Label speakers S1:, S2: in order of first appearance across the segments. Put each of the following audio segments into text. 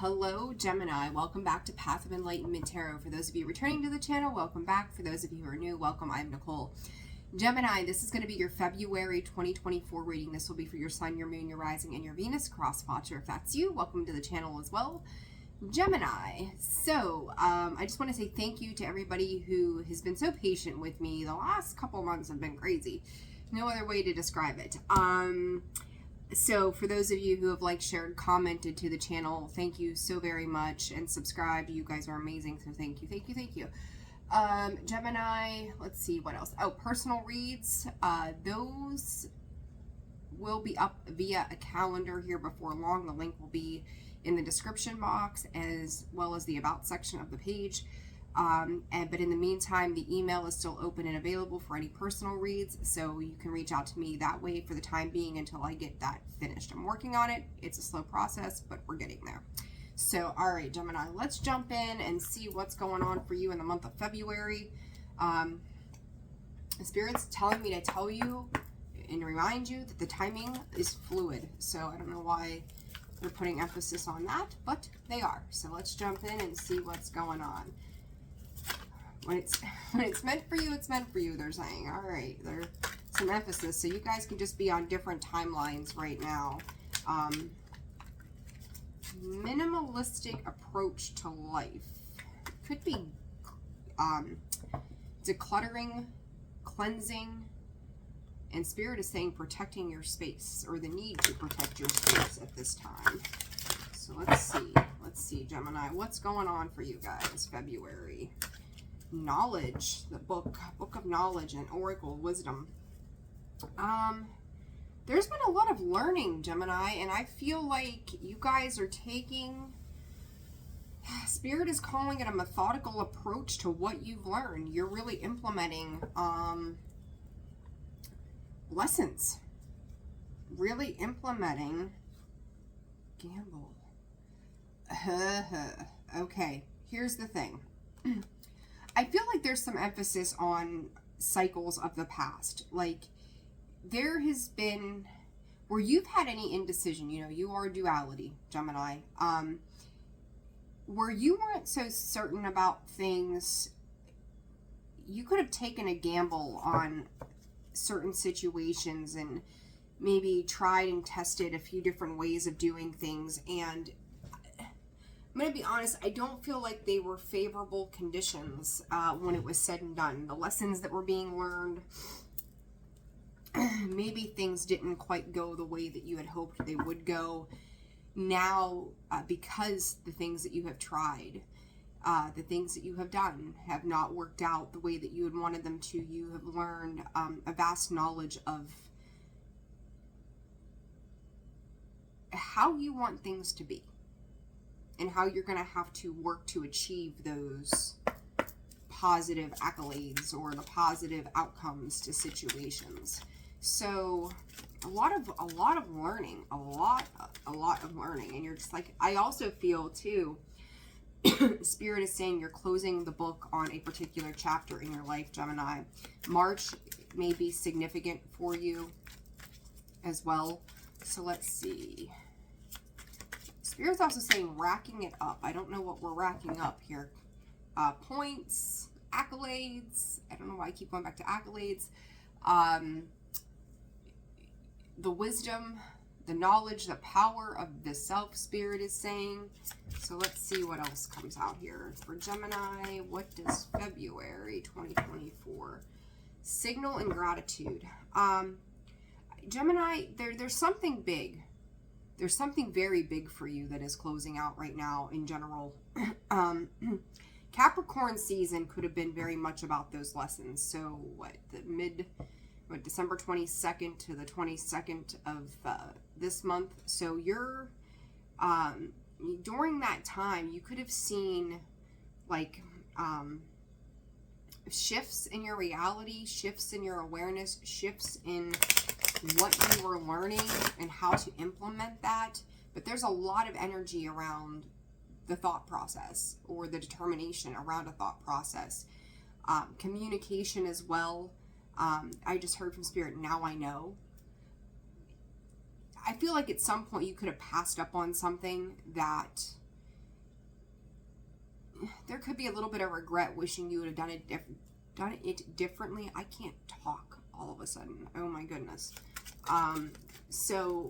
S1: Hello, Gemini. Welcome back to Path of Enlightenment Tarot. For those of you returning to the channel, welcome back. For those of you who are new, welcome. I'm Nicole. Gemini, this is going to be your February 2024 reading. This will be for your Sun, your Moon, your Rising, and your Venus cross-watcher. If that's you, welcome to the channel as well. Gemini, so I just want to say thank you to everybody who has been so patient with me. The last couple months have been crazy. No other way to describe it. So for those of you who have liked, shared, commented to the channel, thank you so very much, and subscribed. You guys are amazing, so thank you, thank you, thank you. Gemini, let's see what else. Oh, personal reads. Those will be up via a calendar here before long. The link will be in the description box as well as the about section of the page. But in the meantime, the email is still open and available for any personal reads, so you can reach out to me that way for the time being until I get that finished. I'm working on it. It's a slow process, but we're getting there. So, all right, Gemini, let's jump in and see what's going on for you in the month of February. Spirit's telling me to tell you and remind you that the timing is fluid, so I don't know why they're putting emphasis on that, but they are. So let's jump in and see what's going on. When it's meant for you, it's meant for you, they're saying. All right, there's some emphasis. So you guys can just be on different timelines right now. Minimalistic approach to life. Could be decluttering, cleansing, and Spirit is saying protecting your space, or the need to protect your space at this time. So let's see, Gemini, what's going on for you guys, February? Knowledge, the book of knowledge and oracle wisdom. There's been a lot of learning, Gemini, and I feel like you guys are taking, Spirit is calling it a methodical approach to what you've learned. You're really implementing lessons, really implementing gamble. Okay, here's the thing. I feel like there's some emphasis on cycles of the past. Like, there has been, where you've had any indecision, you know, you are duality, Gemini, where you weren't so certain about things, you could have taken a gamble on certain situations and maybe tried and tested a few different ways of doing things, and I'm going to be honest, I don't feel like they were favorable conditions when it was said and done. The lessons that were being learned, maybe things didn't quite go the way that you had hoped they would go. Now, because the things that you have tried, the things that you have done have not worked out the way that you had wanted them to, you have learned a vast knowledge of how you want things to be, and how you're going to have to work to achieve those positive accolades or the positive outcomes to situations. So a lot of learning, a lot of learning. And you're just like, I also feel too, Spirit is saying you're closing the book on a particular chapter in your life, Gemini. March may be significant for you as well. So let's see. Spirit's also saying racking it up. I don't know what we're racking up here. Points, accolades. I don't know why I keep going back to accolades. The wisdom, the knowledge, the power of the self, Spirit is saying. So let's see what else comes out here. For Gemini, what does February 2024? Signal and gratitude. Gemini, there's something big. There's something very big for you that is closing out right now in general. Capricorn season could have been very much about those lessons. So December 22nd to the 22nd of this month. So you're, during that time, you could have seen like shifts in your reality, shifts in your awareness, shifts in what you were learning and how to implement that. But there's a lot of energy around the thought process or the determination around a thought process. Communication as well. I just heard from Spirit, now I know. I feel like at some point you could have passed up on something that there could be a little bit of regret, wishing you would have done it differently. I can't talk all of a sudden. Oh my goodness. So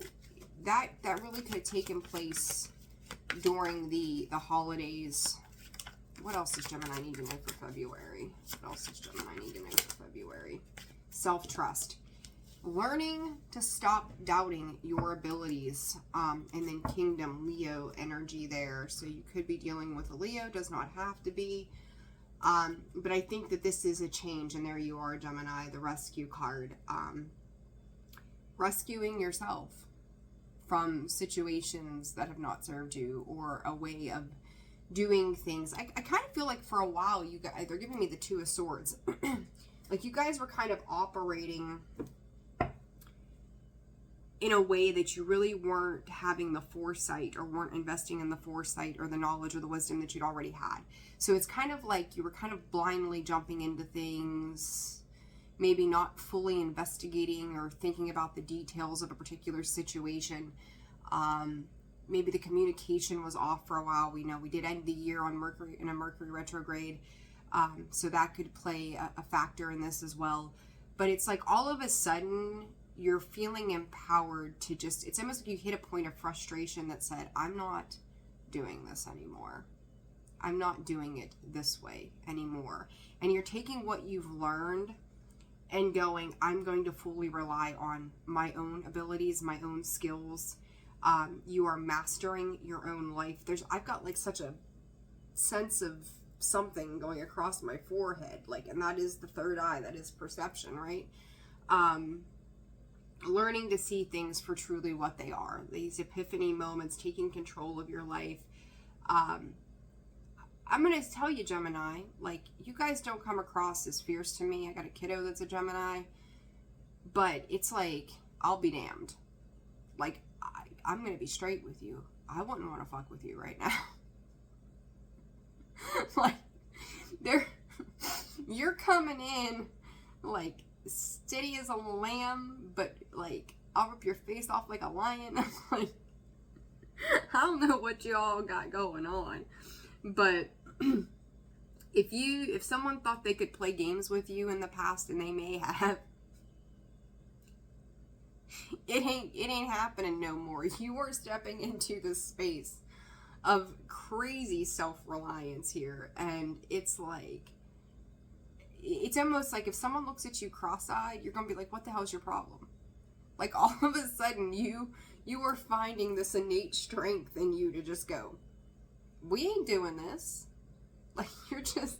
S1: that really could have taken place during the holidays. What else does Gemini need to know for February? What else does Gemini need to know for February? Self-trust. Learning to stop doubting your abilities. And then Kingdom, Leo energy there. So you could be dealing with a Leo. Does not have to be. But I think that this is a change. And there you are, Gemini, the rescue card. Rescuing yourself from situations that have not served you, or a way of doing things. I kind of feel like for a while, you guys, they're giving me the Two of Swords. Like you guys were kind of operating in a way that you really weren't having the foresight, or weren't investing in the foresight or the knowledge or the wisdom that you'd already had. So it's kind of like you were kind of blindly jumping into things, maybe not fully investigating or thinking about the details of a particular situation. Maybe the communication was off for a while. We know we did end the year on Mercury, in a Mercury retrograde. So that could play a factor in this as well. But it's like all of a sudden you're feeling empowered to just, it's almost like you hit a point of frustration that said, I'm not doing this anymore. I'm not doing it this way anymore. And you're taking what you've learned and going, I'm going to fully rely on my own abilities, my own skills. You are mastering your own life. I've got like such a sense of something going across my forehead, like, and that is the third eye, that is perception, right? Learning to see things for truly what they are. These epiphany moments, taking control of your life. I'm going to tell you, Gemini, like, you guys don't come across as fierce to me. I got a kiddo that's a Gemini, but it's like, I'll be damned. Like, I'm going to be straight with you. I wouldn't want to fuck with you right now. Like, you're coming in, like, steady as a lamb, but, like, I'll rip your face off like a lion. Like, I don't know what you all got going on. But if someone thought they could play games with you in the past, and they may have, it ain't happening no more. You are stepping into this space of crazy self-reliance here, and it's like, it's almost like if someone looks at you cross-eyed, you're gonna be like, what the hell's your problem? Like, all of a sudden you are finding this innate strength in you to just go, we ain't doing this. Like, you're just,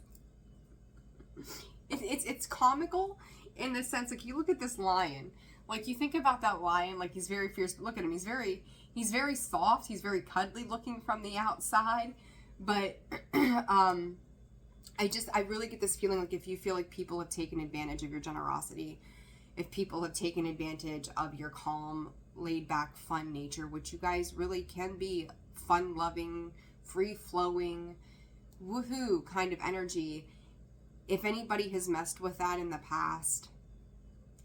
S1: it's comical in the sense, like, you look at this lion, like, you think about that lion, like, he's very fierce, but look at him, he's very soft, he's very cuddly looking from the outside, but, I really get this feeling, like, if you feel like people have taken advantage of your generosity, if people have taken advantage of your calm, laid back, fun nature, which you guys really can be, fun-loving, free-flowing, woohoo kind of energy. If anybody has messed with that in the past,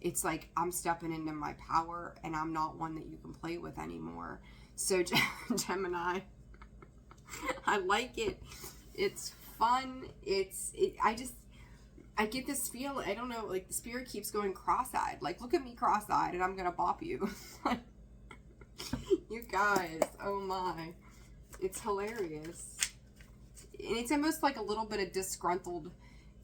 S1: it's like, I'm stepping into my power, and I'm not one that you can play with anymore. So, Gemini, I like it. It's fun. I get this feel, I don't know, like, the spirit keeps going cross-eyed. Like, look at me cross-eyed, and I'm gonna bop you. You guys, oh my. It's hilarious. And it's almost like a little bit of disgruntled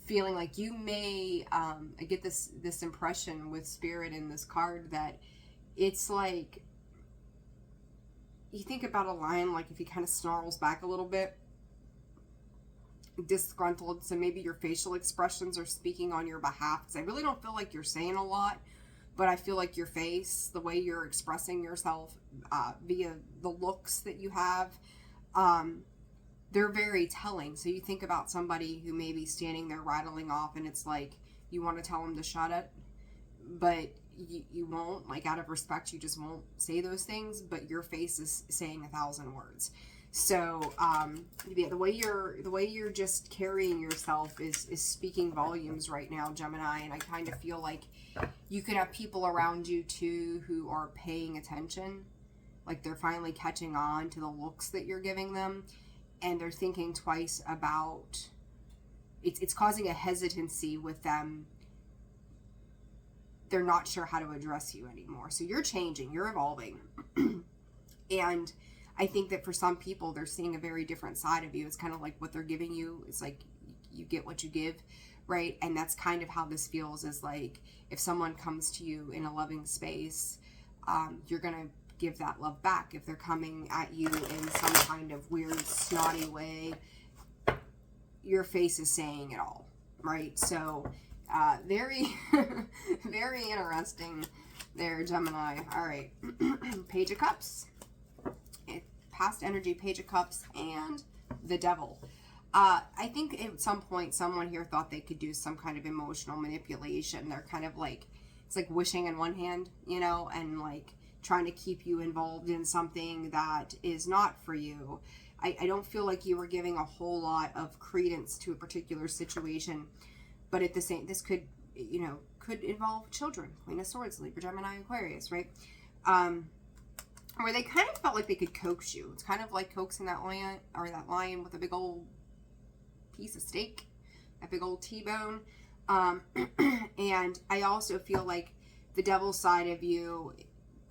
S1: feeling, like you may, I get this impression with spirit in this card that it's like, you think about a lion, like if he kind of snarls back a little bit, disgruntled, so maybe your facial expressions are speaking on your behalf, because I really don't feel like you're saying a lot, but I feel like your face, the way you're expressing yourself via the looks that you have, they're very telling. So you think about somebody who may be standing there rattling off, and it's like, you want to tell them to shut it, but you won't, like, out of respect, you just won't say those things, but your face is saying 1,000 words. So, yeah, the way you're just carrying yourself is speaking volumes right now, Gemini, and I kind of feel like you could have people around you, too, who are paying attention, like they're finally catching on to the looks that you're giving them, and they're thinking twice about, it's causing a hesitancy with them. They're not sure how to address you anymore. So you're changing, you're evolving. And I think that for some people, they're seeing a very different side of you. It's kind of like what they're giving you. It's like you get what you give, right? And that's kind of how this feels, is like if someone comes to you in a loving space, you're going to give that love back. If they're coming at you in some kind of weird, snotty way, your face is saying it all, right? So very, very interesting there, Gemini. All right. Page of Cups. Past energy, Page of Cups, and the Devil. I think at some point someone here thought they could do some kind of emotional manipulation. They're kind of like, it's like wishing in one hand, you know, and like trying to keep you involved in something that is not for you. I don't feel like you were giving a whole lot of credence to a particular situation, but at the same, this could, you know, could involve children. Queen of Swords, Libra, Gemini, Aquarius, right? Where they kind of felt like they could coax you. It's kind of like coaxing that lion, or that lion with a big old piece of steak, a big old T-bone. And I also feel like the devil side of you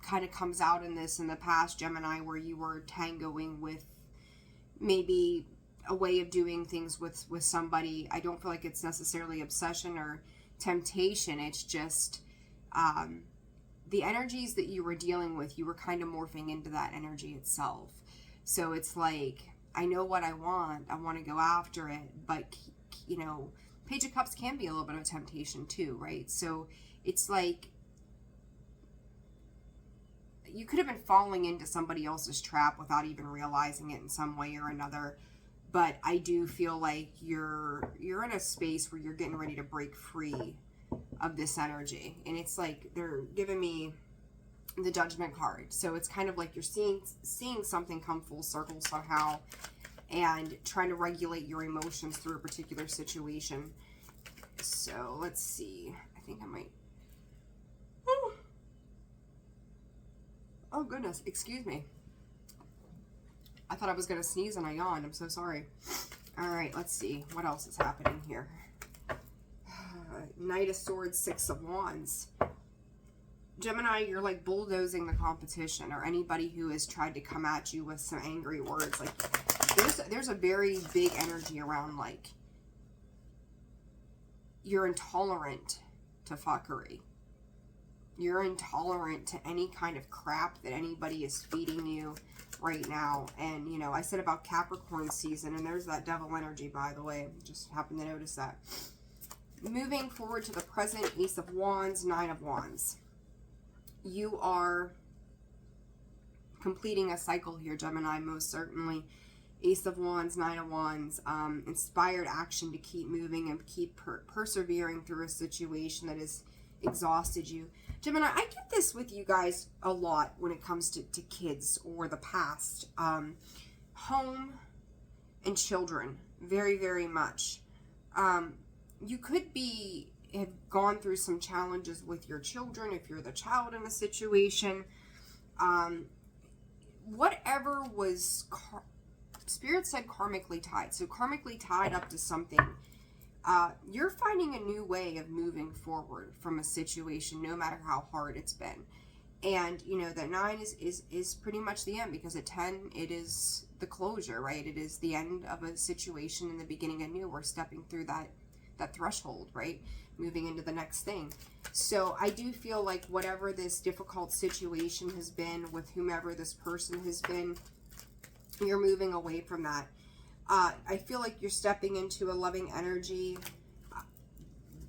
S1: kind of comes out in this in the past, Gemini, where you were tangoing with maybe a way of doing things with somebody. I don't feel like it's necessarily obsession or temptation. It's just the energies that you were dealing with, you were kind of morphing into that energy itself. So it's like, I know what I want to go after it, but, you know, Page of Cups can be a little bit of a temptation too, right? So it's like, you could have been falling into somebody else's trap without even realizing it in some way or another. But I do feel like you're in a space where you're getting ready to break free of this energy. And it's like they're giving me the Judgment card. So it's kind of like you're seeing something come full circle somehow, and trying to regulate your emotions through a particular situation. So let's see. I think I might... Oh goodness, excuse me. I thought I was going to sneeze and I yawned. I'm so sorry. All right, let's see. What else is happening here? Knight of Swords, Six of Wands. Gemini, you're like bulldozing the competition, or anybody who has tried to come at you with some angry words. Like there's a very big energy around, like, you're intolerant to fuckery. You're intolerant to any kind of crap that anybody is feeding you right now. And, you know, I said about Capricorn season, and there's that devil energy, by the way. Just happened to notice that. Moving forward to the present, Ace of Wands, Nine of Wands. You are completing a cycle here, Gemini, most certainly. Ace of Wands, Nine of Wands, inspired action to keep moving and keep persevering through a situation that has exhausted you. Gemini, I get this with you guys a lot when it comes to kids or the past. Home and children, very, very much. You could have gone through some challenges with your children if you're the child in a situation. Whatever was, Spirit said karmically tied. So karmically tied up to something. You're finding a new way of moving forward from a situation, no matter how hard it's been. And, you know, that 9 is pretty much the end, because at 10, it is the closure, right? It is the end of a situation and the beginning of new. We're stepping through that threshold, right? Moving into the next thing. So I do feel like whatever this difficult situation has been with whomever this person has been, you're moving away from that. I feel like you're stepping into a loving energy,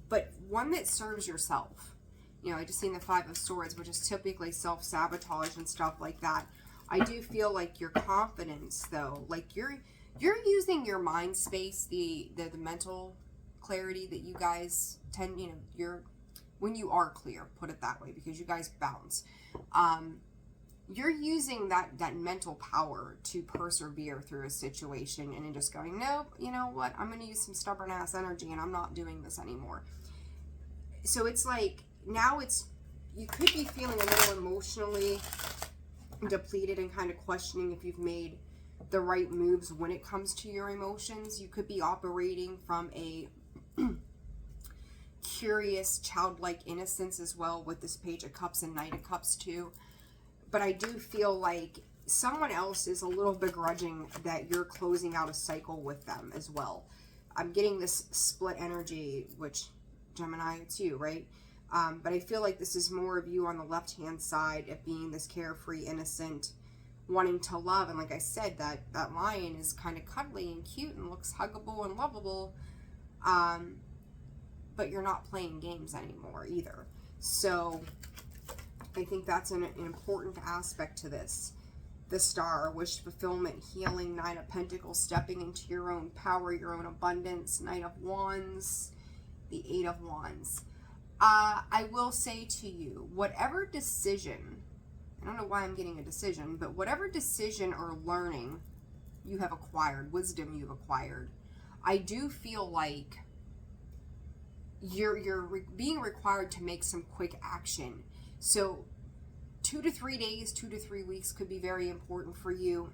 S1: but one that serves yourself. You know, I just seen the Five of Swords, which is typically self-sabotage and stuff like that. I do feel like your confidence, though, like you're using your mind space, the mental clarity that you guys tend, you know, when you are clear, put it that way, because you guys bounce. You're using that mental power to persevere through a situation, and then just going, nope, you know what, I'm going to use some stubborn ass energy and I'm not doing this anymore. So it's like, now you could be feeling a little emotionally depleted and kind of questioning if you've made the right moves when it comes to your emotions. You could be operating from a curious, childlike innocence as well with this Page of Cups and Knight of Cups too. But I do feel like someone else is a little begrudging that you're closing out a cycle with them as well. I'm getting this split energy, which, Gemini, it's you, right? But I feel like this is more of you on the left-hand side of being this carefree, innocent, wanting to love. And like I said, that lion is kind of cuddly and cute and looks huggable and lovable. But you're not playing games anymore either. So I think that's an important aspect to this. The Star, wish fulfillment, healing, Nine of Pentacles, stepping into your own power, your own abundance, Knight of Wands, the Eight of Wands. I will say to you, whatever decision, I don't know why I'm getting a decision, but whatever decision or learning you have acquired, wisdom you've acquired, I do feel like you're being required to make some quick action. So 2 to 3 days, 2 to 3 weeks could be very important for you.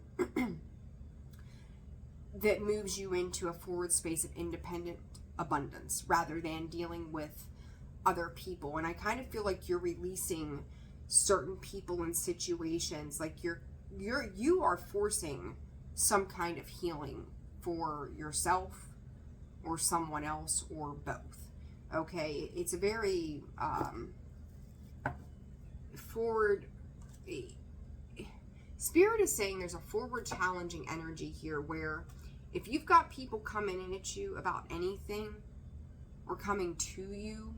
S1: That moves you into a forward space of independent abundance rather than dealing with other people. And I kind of feel like you're releasing certain people and situations, like you are forcing some kind of healing for yourself or someone else or both. Okay, it's a very forward. Spirit is saying there's a forward challenging energy here where if you've got people coming in at you about anything or coming to you,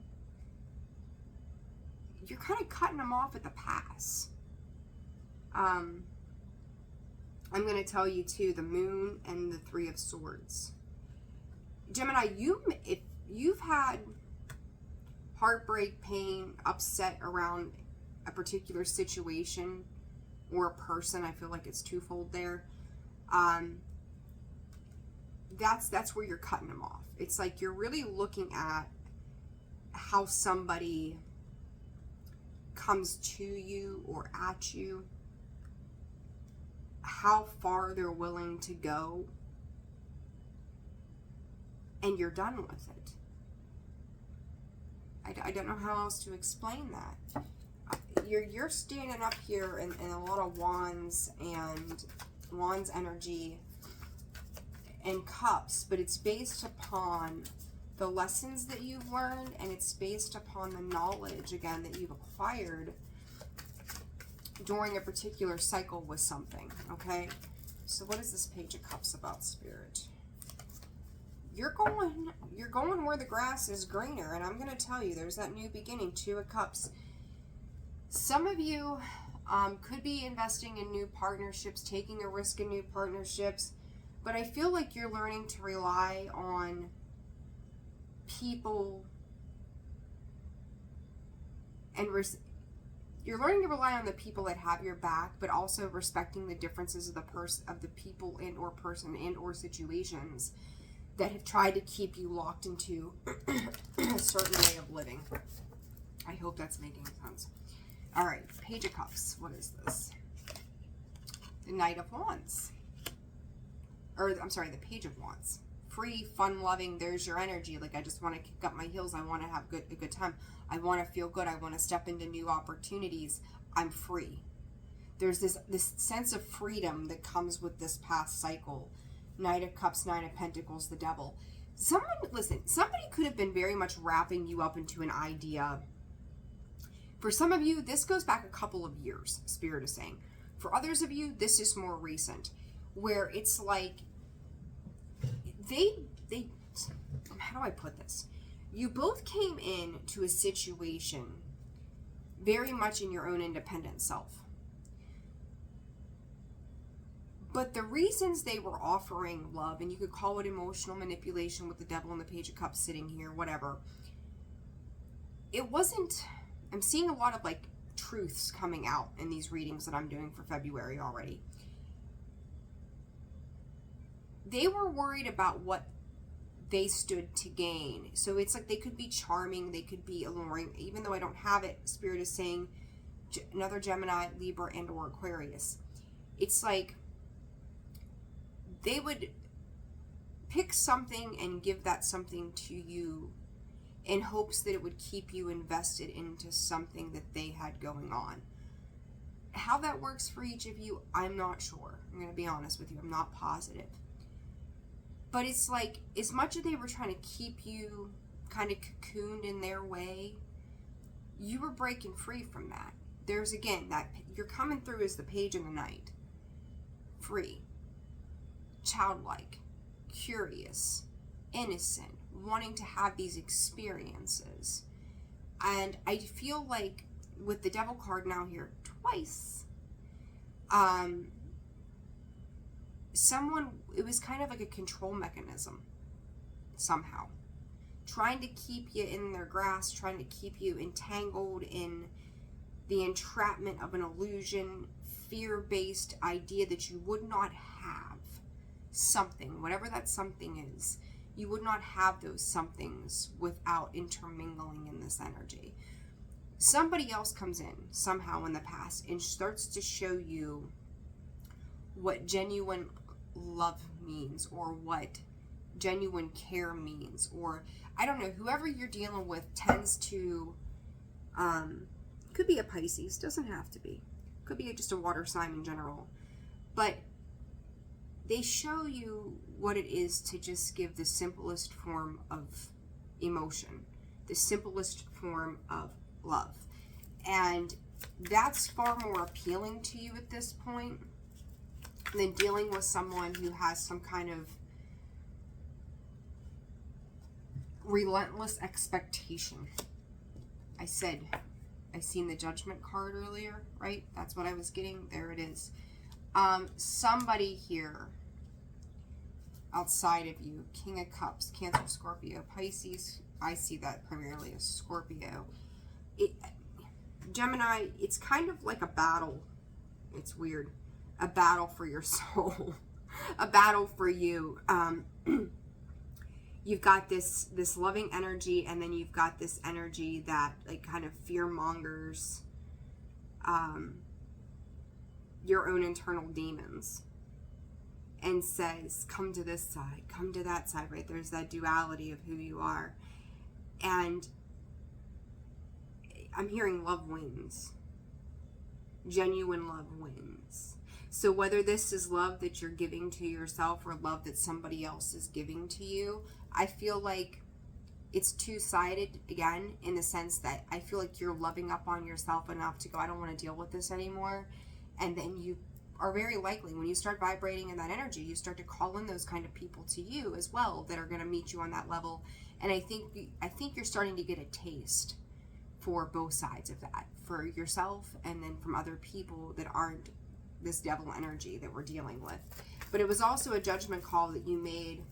S1: you're kind of cutting them off at the pass. I'm going to tell you too, the Moon and the Three of Swords. Gemini, if you've had heartbreak, pain, upset around a particular situation or a person, I feel like it's twofold there. That's where you're cutting them off. It's like you're really looking at how somebody comes to you or at you, how far they're willing to go, and you're done with it. I don't know how else to explain that. You're standing up here in a lot of wands and wands energy and cups, but it's based upon the lessons that you've learned, and it's based upon the knowledge, again, that you've acquired during a particular cycle with something, okay? So what is this Page of Cups about, Spirit? You're going where the grass is greener, and I'm going to tell you, there's that new beginning, Two of Cups. Some of you could be investing in new partnerships, taking a risk in new partnerships, but I feel like you're learning to rely on people and you're learning to rely on the people that have your back, but also respecting the differences of the people and or person and or situations that have tried to keep you locked into a certain way of living. I hope that's making sense. All right, Page of Cups. What is this? The Knight of Wands. Or, I'm sorry, the Page of Wands. Free, fun-loving, there's your energy. Like, I just want to kick up my heels. I want to have a good time. I want to feel good. I want to step into new opportunities. I'm free. There's this sense of freedom that comes with this past cycle. Knight of Cups, Nine of Pentacles, the Devil. Somebody could have been very much wrapping you up into an idea. For some of you, this goes back a couple of years, Spirit is saying. For others of you, this is more recent, where it's like they how do I put this? You both came in to a situation very much in your own independent self. But the reasons they were offering love, and you could call it emotional manipulation with the Devil and the Page of Cups sitting here, whatever. It wasn't, I'm seeing a lot of like truths coming out in these readings that I'm doing for February already. They were worried about what they stood to gain. So it's like they could be charming, they could be alluring, even though I don't have it. Spirit is saying another Gemini, Libra, and or Aquarius. It's like they would pick something and give that something to you in hopes that it would keep you invested into something that they had going on. How that works for each of you, I'm not sure. I'm going to be honest with you. I'm not positive. But it's like, as much as they were trying to keep you kind of cocooned in their way, you were breaking free from that. There's, again, that you're coming through as the page in the night. Free. Childlike. Curious. Innocent. Wanting to have these experiences. And I feel like with the Devil card now here twice, it was kind of like a control mechanism somehow, trying to keep you in their grasp, trying to keep you entangled in the entrapment of an illusion, fear-based idea that you would not have something, whatever that something is. You would not have those somethings without intermingling in this energy. Somebody else comes in somehow in the past and starts to show you what genuine love means, or what genuine care means, or I don't know, whoever you're dealing with tends to, could be a Pisces, doesn't have to be, could be just a water sign in general, but they show you what it is to just give the simplest form of emotion, the simplest form of love. And that's far more appealing to you at this point than dealing with someone who has some kind of relentless expectation. I seen the Judgment card earlier, right? That's what I was getting. There it is. Somebody here outside of you, King of Cups, Cancer, Scorpio, Pisces, I see that primarily as Scorpio. Gemini, it's kind of like a battle. It's weird. A battle for your soul. A battle for you. You've got this loving energy, and then you've got this energy that like kind of fear mongers your own internal demons and says, come to this side, come to that side, right? There's that duality of who you are. And I'm hearing love wins. Genuine love wins. So whether this is love that you're giving to yourself or love that somebody else is giving to you, I feel like it's two-sided, again, in the sense that I feel like you're loving up on yourself enough to go, I don't want to deal with this anymore. And then you are very likely, when you start vibrating in that energy, you start to call in those kind of people to you as well that are going to meet you on that level. And I think you're starting to get a taste for both sides of that, for yourself and then from other people that aren't this devil energy that we're dealing with. But it was also a judgment call that you made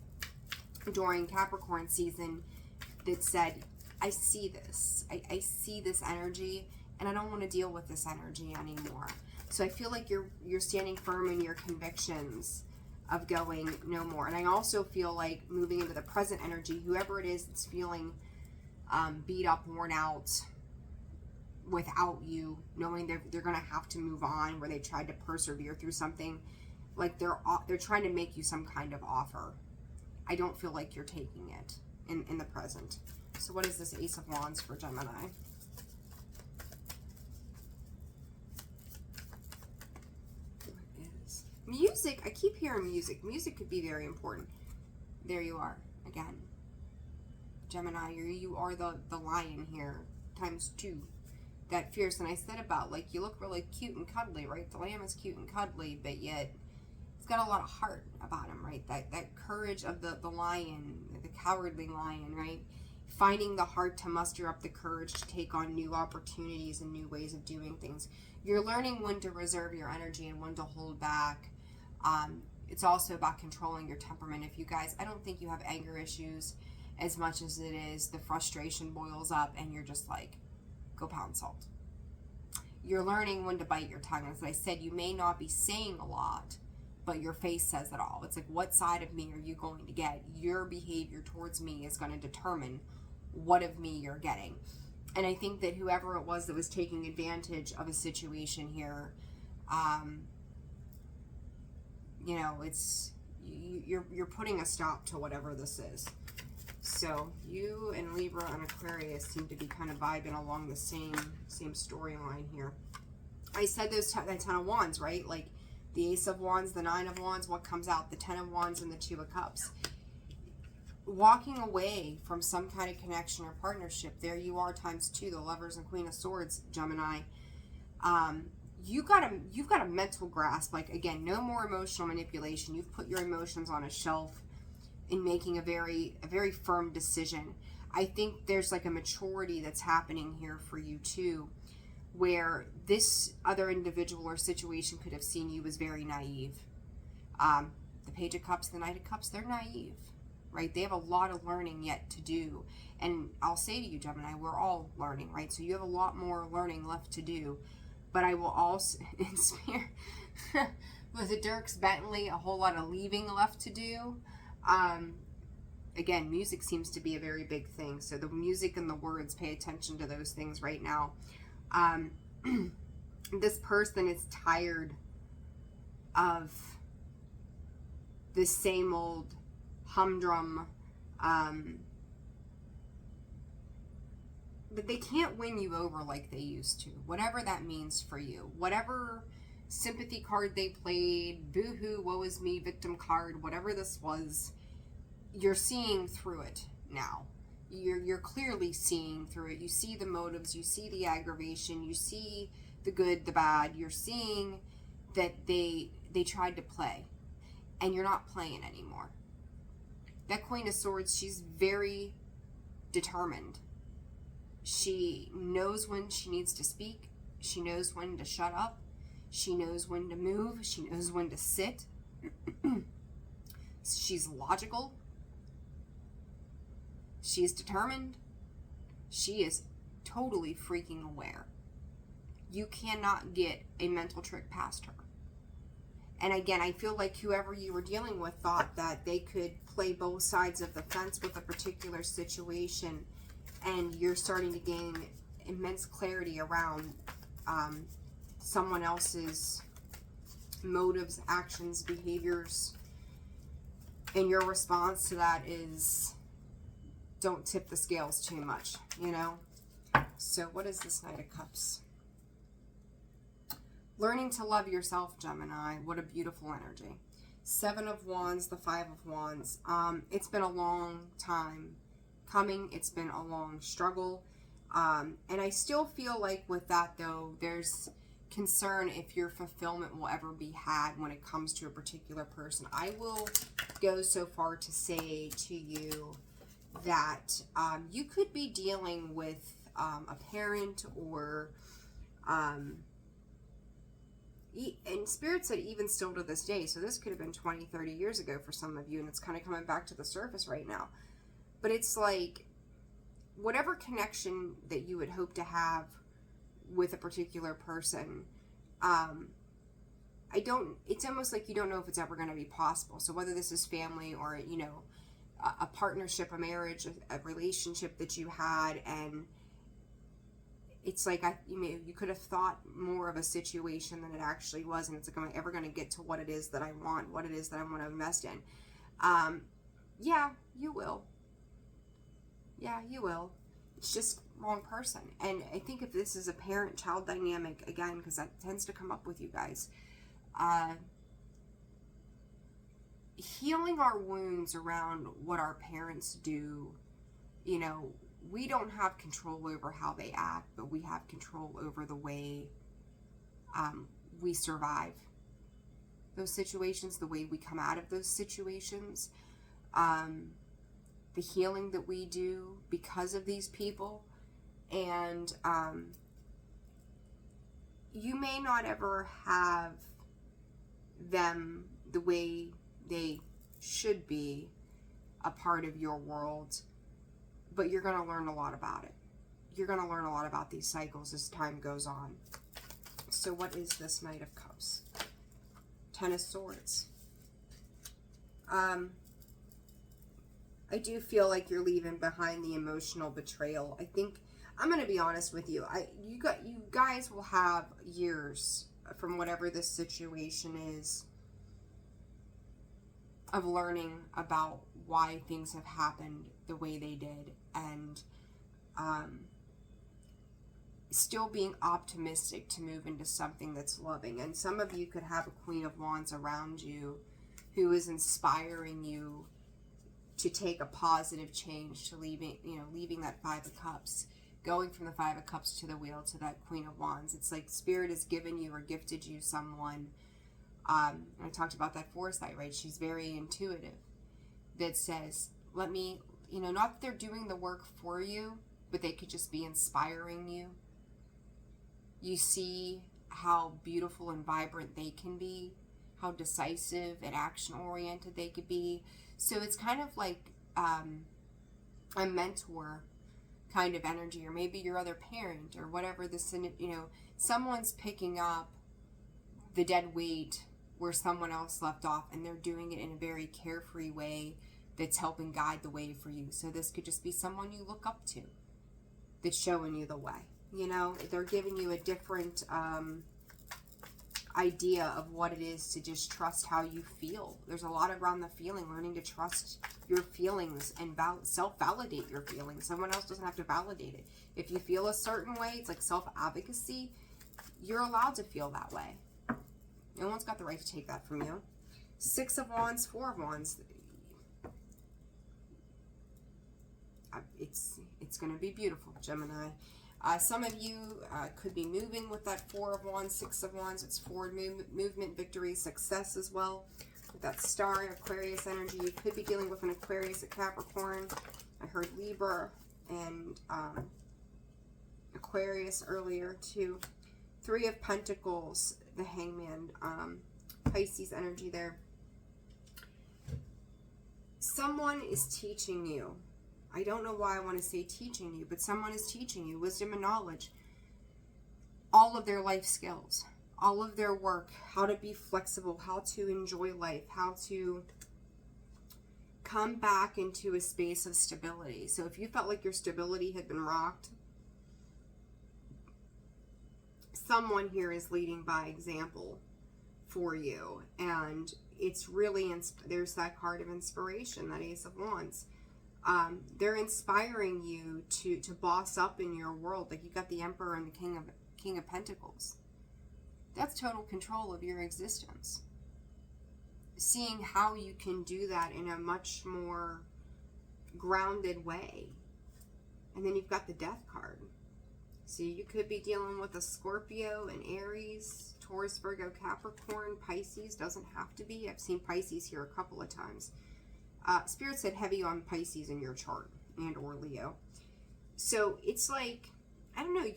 S1: during Capricorn season that said, I see this. I see this energy, and I don't want to deal with this energy anymore. So I feel like you're standing firm in your convictions of going no more. And I also feel like moving into the present energy, whoever it is that's feeling beat up, worn out without you, knowing they're going to have to move on, where they tried to persevere through something, like they're trying to make you some kind of offer. I don't feel like you're taking it in the present. So what is this Ace of Wands for Gemini? What is music? I keep hearing music. Music could be very important. There you are again, Gemini. You are the lion here ×2. That fierce. And I said about, like, you look really cute and cuddly, right? The lamb is cute and cuddly, but yet it's got a lot of heart about him, right? That courage of the lion, the cowardly lion, right? Finding the heart to muster up the courage to take on new opportunities and new ways of doing things. You're learning when to reserve your energy and when to hold back. It's also about controlling your temperament. If you guys, I don't think you have anger issues as much as it is the frustration boils up and you're just like, go pound salt. You're learning when to bite your tongue. As I said, you may not be saying a lot, but your face says it all. It's like, what side of me are you going to get? Your behavior towards me is going to determine what of me you're getting. And I think that whoever it was that was taking advantage of a situation here, you know, you're putting a stop to whatever this is. So you and Libra and Aquarius seem to be kind of vibing along the same storyline here. I said that 10 of Wands, right? Like the Ace of Wands, the 9 of Wands, what comes out? The 10 of Wands and the 2 of Cups. Walking away from some kind of connection or partnership. There you are, ×2, the Lovers and Queen of Swords, Gemini. You've got a mental grasp. Like, again, no more emotional manipulation. You've put your emotions on a shelf in making a very firm decision. I think there's like a maturity that's happening here for you too, where this other individual or situation could have seen you as very naive. The Page of Cups, the Knight of Cups, they're naive, right? They have a lot of learning yet to do. And I'll say to you, Gemini, we're all learning, right? So you have a lot more learning left to do. But I will also, in spirit, with the Dirks Bentley, a whole lot of leaving left to do. Again, music seems to be a very big thing. So the music and the words, pay attention to those things right now. This person is tired of the same old humdrum, that they can't win you over like they used to, whatever that means for you. Whatever sympathy card they played, boo-hoo, woe is me, victim card, whatever this was, you're seeing through it now. You're clearly seeing through it. You see the motives, you see the aggravation, you see the good, the bad. You're seeing that they tried to play, and you're not playing anymore. That Queen of Swords, she's very determined. She knows when she needs to speak. She knows when to shut up. She knows when to move. She knows when to sit. She's logical. She's determined. She is totally freaking aware. You cannot get a mental trick past her. And again, I feel like whoever you were dealing with thought that they could play both sides of the fence with a particular situation, and you're starting to gain immense clarity around someone else's motives, actions, behaviors, and your response to that is, don't tip the scales too much, you know? So what is this Knight of Cups? Learning to love yourself, Gemini. What a beautiful energy. 7 of Wands, the 5 of Wands. It's been a long time coming. It's been a long struggle. And I still feel like with that, though, there's concern if your fulfillment will ever be had when it comes to a particular person. I will go so far to say to you that you could be dealing with a parent or... and Spirit said even still to this day, so this could have been 20, 30 years ago for some of you, and it's kind of coming back to the surface right now. But it's like, whatever connection that you would hope to have with a particular person, it's almost like you don't know if it's ever going to be possible. So whether this is family or, you know, a partnership, a marriage, a relationship that you had, and it's like you could have thought more of a situation than it actually was, and it's like, am I ever going to get to what it is that I want, what it is that I want to invest in? Yeah, you will. Yeah, you will. It's just wrong person. And I think if this is a parent-child dynamic, again, because that tends to come up with you guys, healing our wounds around what our parents do, you know, we don't have control over how they act, but we have control over the way we survive those situations, the way we come out of those situations, the healing that we do because of these people. And you may not ever have them the way they should be a part of your world, but you're going to learn a lot about it. You're going to learn a lot about these cycles as time goes on. So what is this Knight of Cups? 10 of Swords. I do feel like you're leaving behind the emotional betrayal. I think, I'm going to be honest with you. You guys will have years from whatever this situation is of learning about why things have happened the way they did, and still being optimistic to move into something that's loving. And some of you could have a Queen of Wands around you who is inspiring you to take a positive change, to leaving that Five of Cups, going from the Five of Cups to the Wheel to that Queen of Wands. It's like Spirit has given you or gifted you someone. I talked about that foresight, right? She's very intuitive. That says, let me, not that they're doing the work for you, but they could just be inspiring you. You see how beautiful and vibrant they can be, how decisive and action-oriented they could be. So it's kind of like a mentor kind of energy, or maybe your other parent, or whatever this, someone's picking up the dead weight where someone else left off, and they're doing it in a very carefree way that's helping guide the way for you. So this could just be someone you look up to that's showing you the way. They're giving you a different idea of what it is to just trust how you feel. There's a lot around the feeling, learning to trust your feelings and self-validate your feelings. Someone else doesn't have to validate it. If you feel a certain way, it's like self-advocacy. You're allowed to feel that way. No one's got the right to take that from you. Six of Wands, Four of Wands. It's going to be beautiful, Gemini. Some of you could be moving with that Four of Wands, Six of Wands. It's forward movement, victory, success as well. With that Star, Aquarius energy, you could be dealing with an Aquarius, a Capricorn. I heard Libra and Aquarius earlier too. Three of Pentacles, the Hangman, Pisces energy there. Someone is teaching you. I don't know why I want to say teaching you, but someone is teaching you wisdom and knowledge. All of their life skills, all of their work, how to be flexible, how to enjoy life, how to come back into a space of stability. So if you felt like your stability had been rocked, someone here is leading by example for you. And it's really, there's that card of inspiration, that Ace of Wands. They're inspiring you to boss up in your world. Like you got the Emperor and the King of Pentacles. That's total control of your existence. Seeing how you can do that in a much more grounded way. And then you've got the Death card. So you could be dealing with a Scorpio, an Aries, Taurus, Virgo, Capricorn, Pisces. Doesn't have to be. I've seen Pisces here a couple of times. Spirit said heavy on Pisces in your chart, and or Leo. So it's like, I don't know,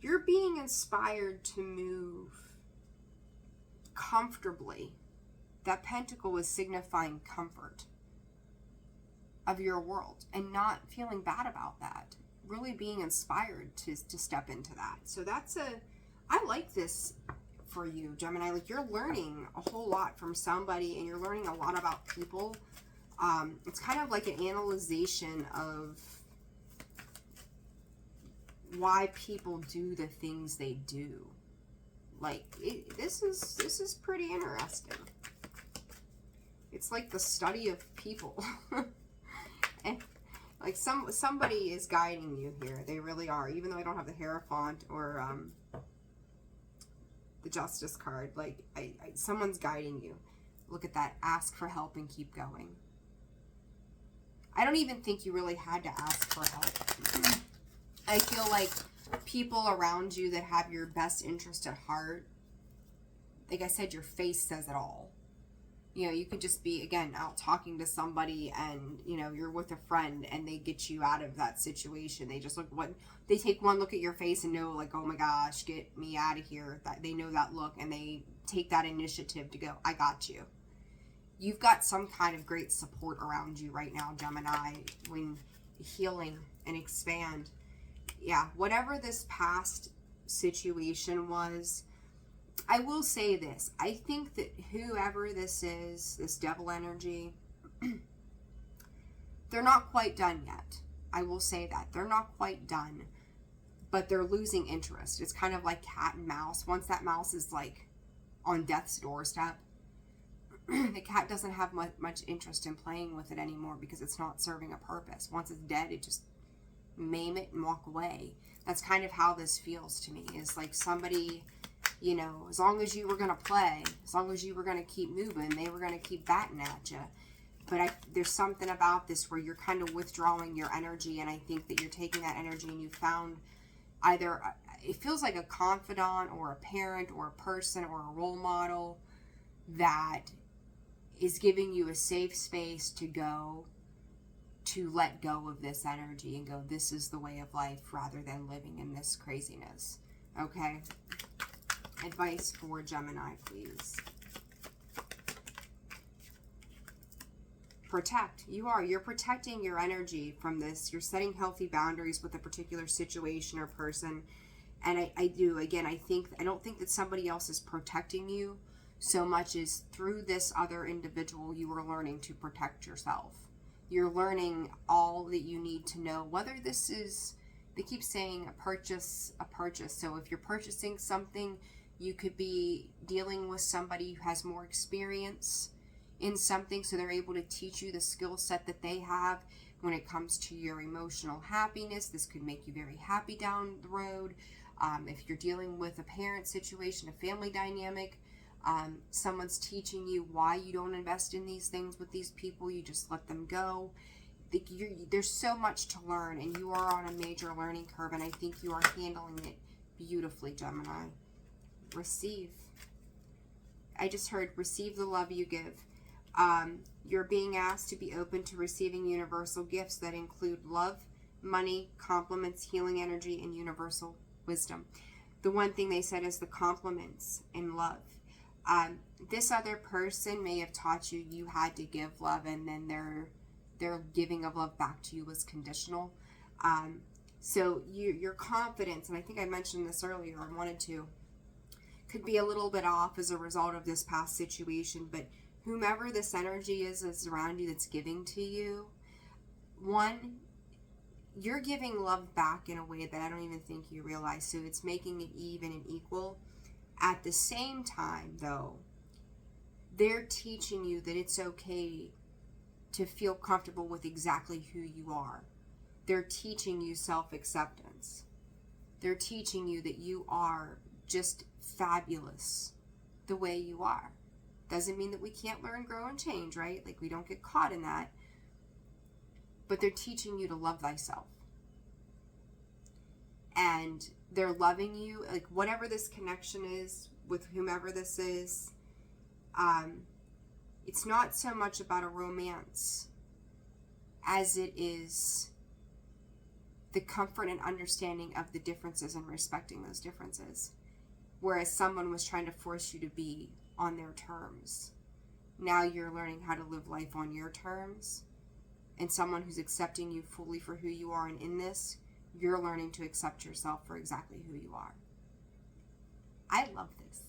S1: you're being inspired to move comfortably. That pentacle is signifying comfort of your world and not feeling bad about that. Really being inspired to step into that. So I like this for you, Gemini. Like you're learning a whole lot from somebody, and you're learning a lot about people. It's kind of like an analyzation of why people do the things they do. Like this is pretty interesting. It's like the study of people. And like somebody is guiding you here. They really are. Even though I don't have the Hierophant or the Justice card, like someone's guiding you. Look at that. Ask for help and keep going. I don't even think you really had to ask for help. I feel like people around you that have your best interest at heart, like I said, your face says it all. You could just be, again, out talking to somebody, and, you're with a friend, and they get you out of that situation. They just they take one look at your face and know, like, oh my gosh, get me out of here. They know that look, and they take that initiative to go, I got you. You've got some kind of great support around you right now, Gemini, when healing and expand. Yeah, whatever this past situation was, I will say this. I think that whoever this is, this devil energy, they're not quite done yet. I will say that. They're not quite done, but they're losing interest. It's kind of like cat and mouse. Once that mouse is like on death's doorstep, the cat doesn't have much interest in playing with it anymore because it's not serving a purpose. Once it's dead, it just maim it and walk away. That's kind of how this feels to me. Is like somebody, you know, as long as you were going to play, as long as you were going to keep moving, they were going to keep batting at you. But there's something about this where you're kind of withdrawing your energy, and I think that you're taking that energy and you found either, it feels like a confidant or a parent or a person or a role model that is giving you a safe space to go, to let go of this energy and go, this is the way of life, rather than living in this craziness. Okay? Advice for Gemini, please. Protect. You're protecting your energy from this. You're setting healthy boundaries with a particular situation or person. And I don't think that somebody else is protecting you so much as through this other individual, you are learning to protect yourself. You're learning all that you need to know, whether this is, they keep saying a purchase. So if you're purchasing something, you could be dealing with somebody who has more experience in something, so they're able to teach you the skill set that they have when it comes to your emotional happiness. This could make you very happy down the road. If you're dealing with a parent situation, a family dynamic, someone's teaching you why you don't invest in these things with these people. You just let them go. There's so much to learn, and you are on a major learning curve, and I think you are handling it beautifully, Gemini. Receive. I just heard receive the love you give. You're being asked to be open to receiving universal gifts that include love, money, compliments, healing energy, and universal wisdom. The one thing they said is the compliments and love. This other person may have taught you you had to give love, and then their giving of love back to you was conditional. So your confidence, and I think I mentioned this earlier, I wanted to, could be a little bit off as a result of this past situation, but whomever this energy is around you that's giving to you, one, you're giving love back in a way that I don't even think you realize, so it's making it even and equal. At the same time, though, they're teaching you that it's okay to feel comfortable with exactly who you are. They're teaching you self-acceptance. They're teaching you that you are just fabulous the way you are. Doesn't mean that we can't learn, grow, and change, right? Like, we don't get caught in that. But they're teaching you to love thyself. And they're loving you, like, whatever this connection is with whomever this is, it's not so much about a romance as it is the comfort and understanding of the differences and respecting those differences. Whereas someone was trying to force you to be on their terms. Now you're learning how to live life on your terms. And someone who's accepting you fully for who you are, and in this, you're learning to accept yourself for exactly who you are. I love this.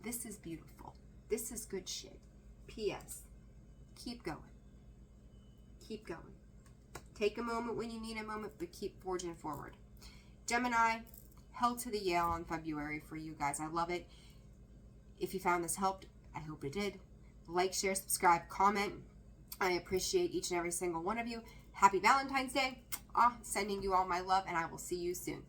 S1: This is beautiful. This is good shit. P.S. Keep going. Keep going. Take a moment when you need a moment, but keep forging forward. Gemini, hell to the Yale on February for you guys. I love it. If you found this helped, I hope it did. Like, share, subscribe, comment. I appreciate each and every single one of you. Happy Valentine's Day. Sending you all my love, and I will see you soon.